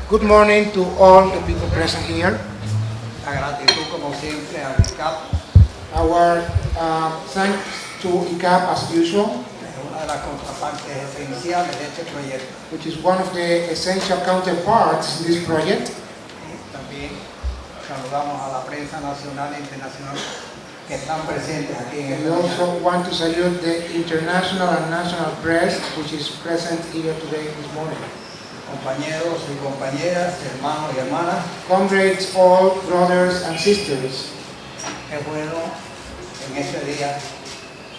Good morning to all the people present here. La gratitud, como siempre, al ICAP, Our thanks to ICAP as usual, que es una de las contrapartes esenciales de este proyecto. which is one of the essential counterparts in this project. Y también saludamos a la prensa nacional e internacional que están presentes aquí en We esta also mañana. want to salute the international and national press, which is present here today this morning. Compañeros y compañeras, hermanos y hermanas, Comrades, all brothers and sisters, es bueno en este día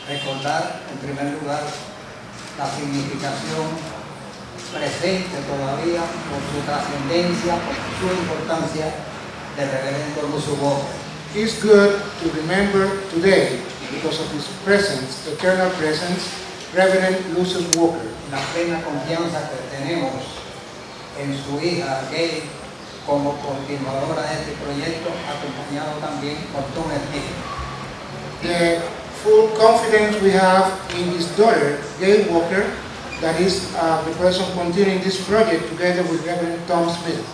recordar, en primer lugar, la significación presente todavía por su trascendencia, por su importancia del reverendo Walker. it's good to remember today, because of his presence, eternal presence, Reverend Lucius Walker. La plena confianza que tenemos en su hija Gail como continuadora de este proyecto, acompañado también por Tom Smith. The full confidence we have in his daughter, Gail Walker, that is the person continuing this project together with Reverend Tom Smith.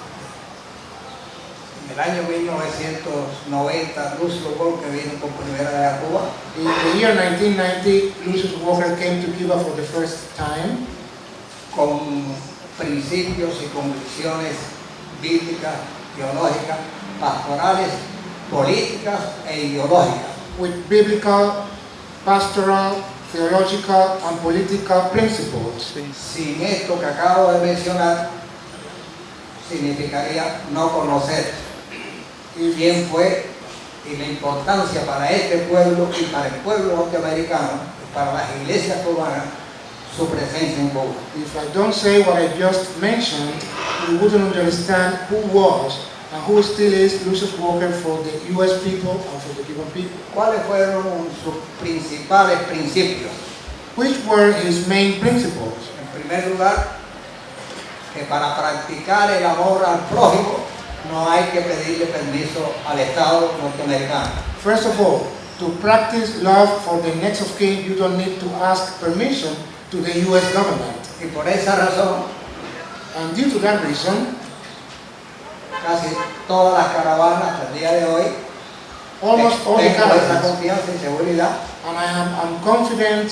En el año 1990, Lucio Walker vino por primera vez a Cuba. In the year 1990, Lucius Walker came to Cuba for the first time Con principios y convicciones bíblicas, teológicas, pastorales, políticas e ideológicas. with biblical, pastoral, theological, and political principles. Sin esto que acabo de mencionar, significaría no conocer quién fue y la importancia para este pueblo y para el pueblo norteamericano y para las iglesias cubanas su presencia en Cuba. If I don't say what I just mentioned, you wouldn't understand who was and who still is Lucius Walker for the U.S. people and for the Cuban people. ¿Cuáles fueron sus principales principios? Which were his main principles? En primer lugar, que para practicar el amor al prójimo no hay que pedirle permiso al Estado norteamericano. First of all, to practice love for the next of kin, you don't need to ask permission to the U.S. government. Y por esa razón, And due to that reason, casi todas las caravanas hasta el día de hoy, almost all the tengo esa caravans, confianza y seguridad, and I'm confident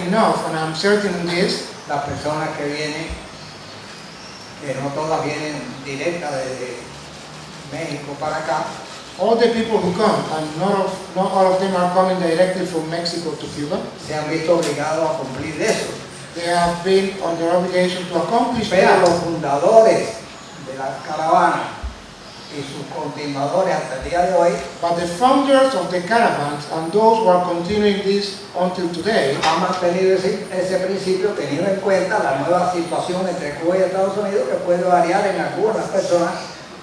enough, and I'm certain in this, las personas que vienen, que no todas vienen directas desde México para acá, all the people who come, and not all of them are coming directly from Mexico to Cuba. se han visto obligados a cumplir eso. They have been under obligation to accomplish Pero that. los fundadores de la caravana y sus continuadores hasta el día de hoy But the founders of the caravans and those who are continuing this until today han mantenido ese principio, teniendo en cuenta la nueva situación entre Cuba y Estados Unidos, que puede variar en algunas personas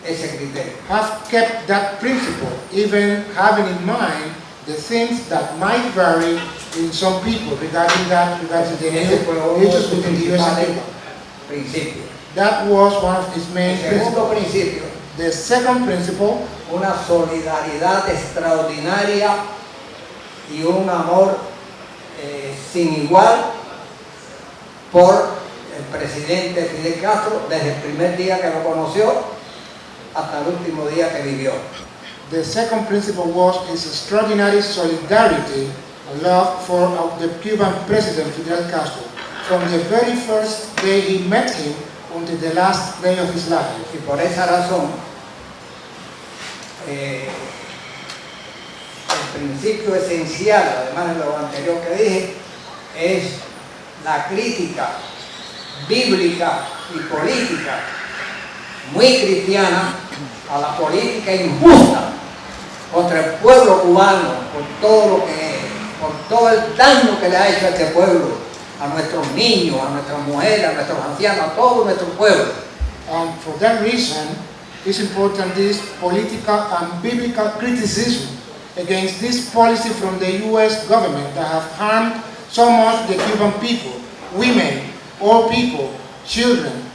ese criterio. have kept that principle, even having in mind the things that might vary in some people regarding the Ese fue uno de issues sus within the US and principales Cuba. principios. That was one of his El main segundo principles. principio, The second principle, una solidaridad extraordinaria y un amor sin igual por el presidente Fidel Castro desde el primer día que lo conoció hasta el último día que vivió. the second principle was his extraordinary solidarity and love for the Cuban president Fidel Castro from the very first day he met him until the last day of his life. Y por esa razón, el principio esencial, además de lo anterior que dije, es la crítica bíblica y política muy cristiana a la política injusta contra el pueblo cubano por todo el daño que le ha hecho a este pueblo, a nuestros niños, a nuestras mujeres, a nuestros ancianos, a todo nuestro pueblo. And for that reason, it's important this political and biblical criticism against this policy from the U.S. government that have harmed so much the Cuban people, women, old people, children.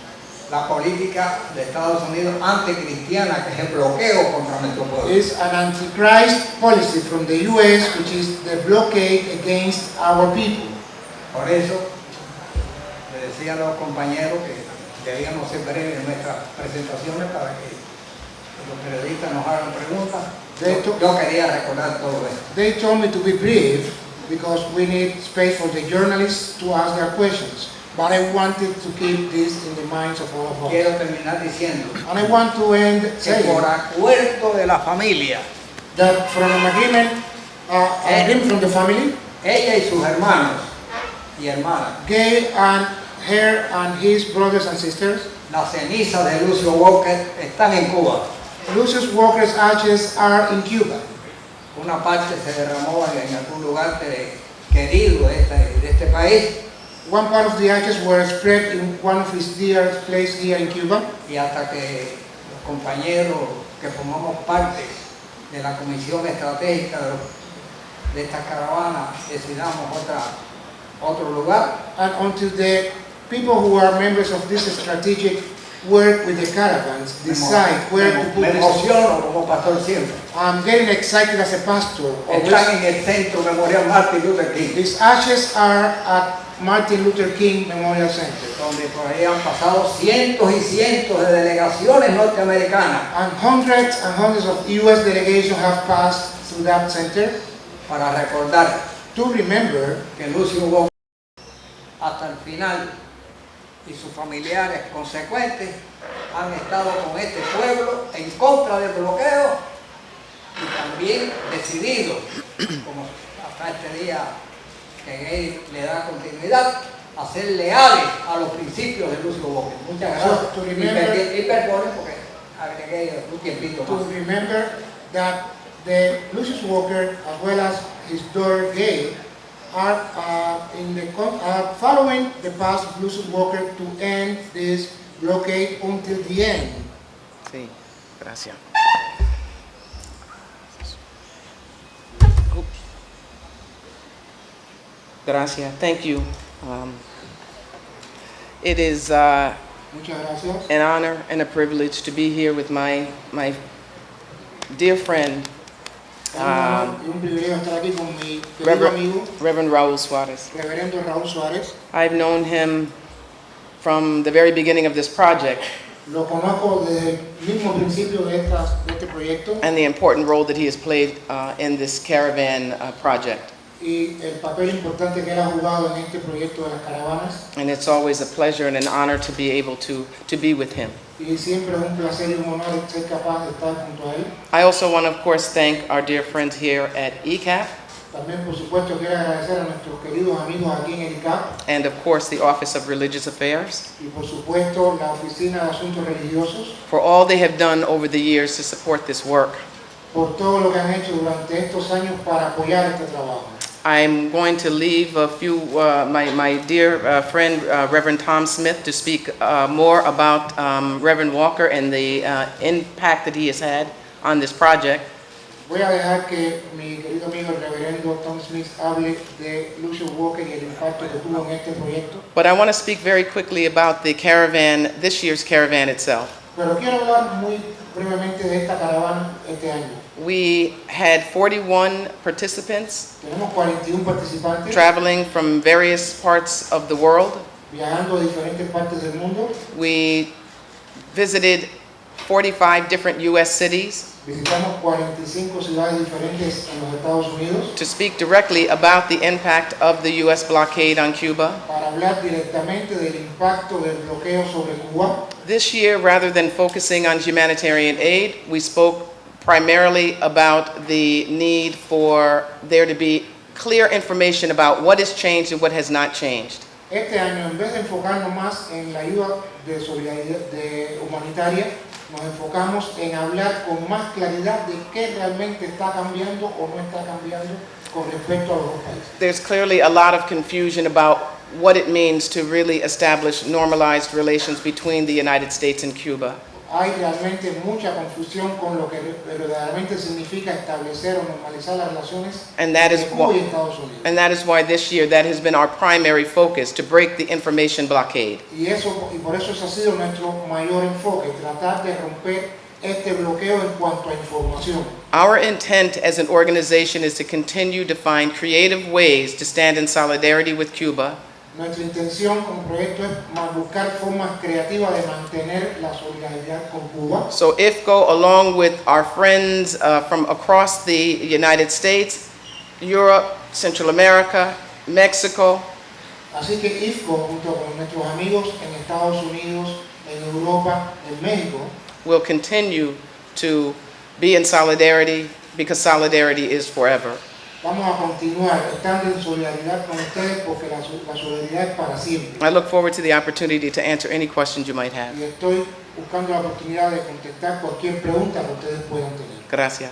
La política de Estados Unidos anticristiana, que es el bloqueo contra nuestro pueblo. Is an antichrist policy from the U.S., which is the blockade against our people. Por eso, le decía a los compañeros que debíamos ser breves en nuestras presentaciones para que los periodistas nos hagan preguntas. Yo quería recordar todo esto. They told me to be brief because we need space for the journalists to ask their questions. But I wanted to keep this in the minds of all of us. Quiero terminar diciendo And I want to end que saying por acuerdo de la familia, that from an agreement from the family, ella y sus hermanos y hermanas, Gail and her and his brothers and sisters, las cenizas de Lucio Walker están en Cuba. Lucius Walker's ashes are in Cuba. Una parte se derramó en algún lugar querido de este país. One part of the ashes were spread in one of his dear places here in Cuba. Y hasta que los compañeros que formamos parte de la comisión estratégica de esta caravana decidamos otro lugar. And until the people who are members of this strategic work with the caravans decide where to put me this. emociono como pastor siempre. I'm getting excited as a pastor. Están en el Centro Memorial Martin Luther King, These ashes are at Martin Luther King Memorial Center. donde por ahí han pasado cientos y cientos de delegaciones norteamericanas And hundreds of US delegations have passed through that center para recordar to remember que Lucio Walker hasta el final y sus familiares consecuentes han estado con este pueblo en contra del bloqueo y también decididos, como hasta este día que Gail le da continuidad, a ser leales a los principios de Lucio Walker. Muchas gracias. Y perdonen porque agregué un tiempito to más. remember that the Lucius Walker as well as his daughter Gail are following the path of Lucius Walker to end this blockade until the end. Sí, gracias. Gracias. Thank you. It is Muchas gracias. an honor and a privilege to be here with my dear friend, Es un honor y un privilegio estar aquí con mi querido amigo, Reverend Raúl Suárez. reverendo Raúl Suárez. I've known him from the very beginning of this project Lo conozco desde el mismo principio de este proyecto and the important role that he has played in this caravan project. y el papel importante que él ha jugado en este proyecto de las caravanas. And it's always a pleasure and an honor to be able to be with him. Y siempre es un placer y un honor ser capaz de estar junto a él. I also want to, of course, thank our dear friends here at ICAP También, por supuesto, quiero agradecer a nuestros queridos amigos aquí en el ICAP and, of course, the Office of Religious Affairs y, por supuesto, la Oficina de Asuntos Religiosos for all they have done over the years to support this work. por todo lo que han hecho durante estos años para apoyar este trabajo. I'm going to leave a few, my dear friend, Reverend Tom Smith, to speak more about Reverend Walker and the impact that he has had on this project. Voy a dejar que mi querido amigo el reverendo Tom Smith hable de Lucius Walker y el impacto que tuvo en este proyecto. But I want to speak very quickly about the caravan, this year's caravan itself. Pero quiero hablar muy brevemente de esta caravana este año. We had 41 participants Tenemos 41 participantes traveling from various parts of the world. viajando a diferentes partes del mundo. We visited 45 different U.S. cities Visitamos 45 ciudades diferentes en los Estados Unidos to speak directly about the impact of the U.S. blockade on Cuba. para hablar directamente del impacto del bloqueo sobre Cuba. This year, rather than focusing on humanitarian aid, we spoke primarily about the need for there to be clear information about what has changed and what has not changed. Este año, en vez de enfocarnos más en la ayuda de solidaridad humanitaria, nos enfocamos en hablar con más claridad de qué realmente está cambiando o no está cambiando con respecto a los dos países. There's clearly a lot of confusion about what it means to really establish normalized relations between the United States and Cuba. Hay realmente mucha confusión con lo que verdaderamente significa establecer o normalizar las relaciones entre Cuba y Estados Unidos. And that is why this year that has been our primary focus, to break the information blockade. Y por eso ese ha sido nuestro mayor enfoque, tratar de romper este bloqueo en cuanto a información. Our intent as an organization is to continue to find creative ways to stand in solidarity with Cuba Nuestra intención como proyecto es buscar formas creativas de mantener la solidaridad con Cuba. So IFCO, along with our friends from across the United States, Europe, Central America, Mexico, Así que IFCO, junto con nuestros amigos en Estados Unidos, en Europa, en México, will continue to be in solidarity because solidarity is forever. vamos a continuar estando en solidaridad con ustedes porque la solidaridad es para siempre. I look forward to the opportunity to answer any questions you might have. Y estoy buscando la oportunidad de contestar cualquier pregunta que ustedes puedan tener. Gracias.